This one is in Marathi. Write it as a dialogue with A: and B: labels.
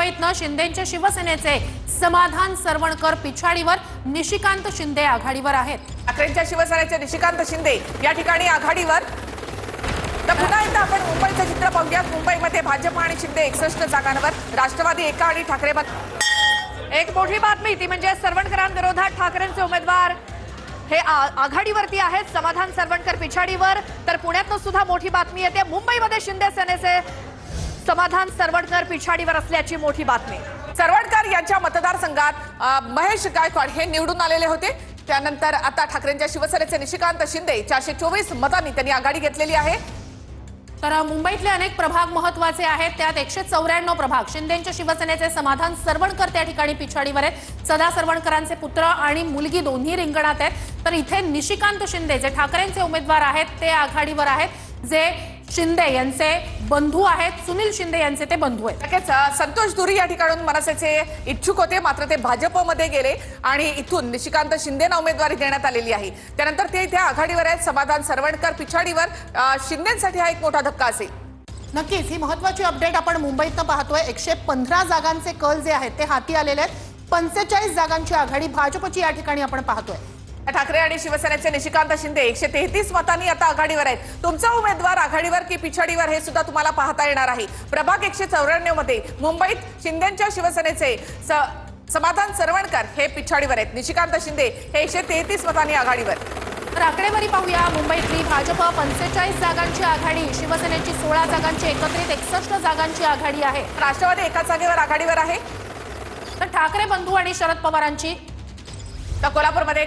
A: मुंबईतनं शिंदेच्या शिवसेनेचे समाधान सरवणकर पिछाडीवर, निशिकांत शिंदे आघाडीवर आहेत।
B: ठाकरेंच्या शिवसेनेचे निशिकांत शिंदे या ठिकाणी आघाडीवर। तर पुन्हा एकदा आपण मुंबईचं चित्र पाहूया। मुंबईमध्ये भाजप आणि शिंदे 61 जागांवर, राष्ट्रवादी एका आणि ठाकरे एक मोठी बातमी ती म्हणजे सरवणकरांविरोधात ठाकरेंचे उमेदवार हे आघाडीवरती आहेत, समाधान सरवणकर पिछाडीवर। तर पुण्यातनं सुद्धा मोठी बातमी येते, मुंबईमध्ये शिंदे सेनेचे समाधान सरवणकर पिछाडीवर असल्याची मोठी बातमी। सरवणकर यांच्या मतदारसंघात महेश गायकवाड हे निवडून आलेले होते, त्यानंतर आता ठाकरेंच्या शिवसेनेचे निशिकांत शिंदे 424 मतांनी त्यांनी आघाडी घेतलेली आहे।
A: तर मुंबईतले अनेक प्रभाग महत्त्वाचे आहेत, त्यात 194 प्रभाग शिंदेच्या शिवसेनेचे समाधान सरवणकर त्या ठिकाणी पिछाडीवर आहेत। सदा सरवणकरांचे पुत्र आणि मुलगी दोन्ही रिंगणात आहेत। तर इथे निशिकांत शिंदे जे ठाकरेंचे उमेदवार आहेत ते आघाडीवर आहेत, जे शिंदे यांचे बंधू आहेत, सुनील शिंदे यांचे ते बंधू आहेत।
B: नक्कीच संतोष दुरी या ठिकाणून मनसेचे इच्छुक होते, मात्र ते भाजपमध्ये गेले आणि इथून निशिकांत शिंदेना उमेदवारी देण्यात आलेली आहे। त्यानंतर ते इथे आघाडीवर आहेत, समाधान सरवणकर पिछाडीवर। शिंदेसाठी हा एक मोठा धक्का असेल।
A: नक्कीच ही महत्त्वाची अपडेट आपण मुंबईतनं पाहतोय। 115 जागांचे कल जे आहेत ते हाती आलेले आहेत। 45 जागांची आघाडी भाजपची या ठिकाणी आपण पाहतोय।
B: ठाकरे आणि शिवसेनेचे निशिकांत शिंदे 133 मतांनी आता आघाडीवर आहेत। तुमचा उमेदवार आघाडीवर की पिछाडीवर हे सुद्धा तुम्हाला पाहता येणार आहे। प्रभाग 194 मध्ये मुंबईत शिंदेच्या शिवसेनेचे समाधान सरवणकर हे पिछाडीवर आहेत, निशिकांत शिंदे हे 133 मतांनी आघाडीवर।
A: तर आकडेवारी पाहूया। मुंबईतली भाजप 45 जागांची आघाडी, शिवसेनेची 16 जागांची, एकत्रित 61 जागांची आघाडी आहे।
B: राष्ट्रवादी एकाच जागेवर आघाडीवर आहे।
A: तर ठाकरे बंधू आणि शरद पवारांची
B: तर कोल्हापूरमध्ये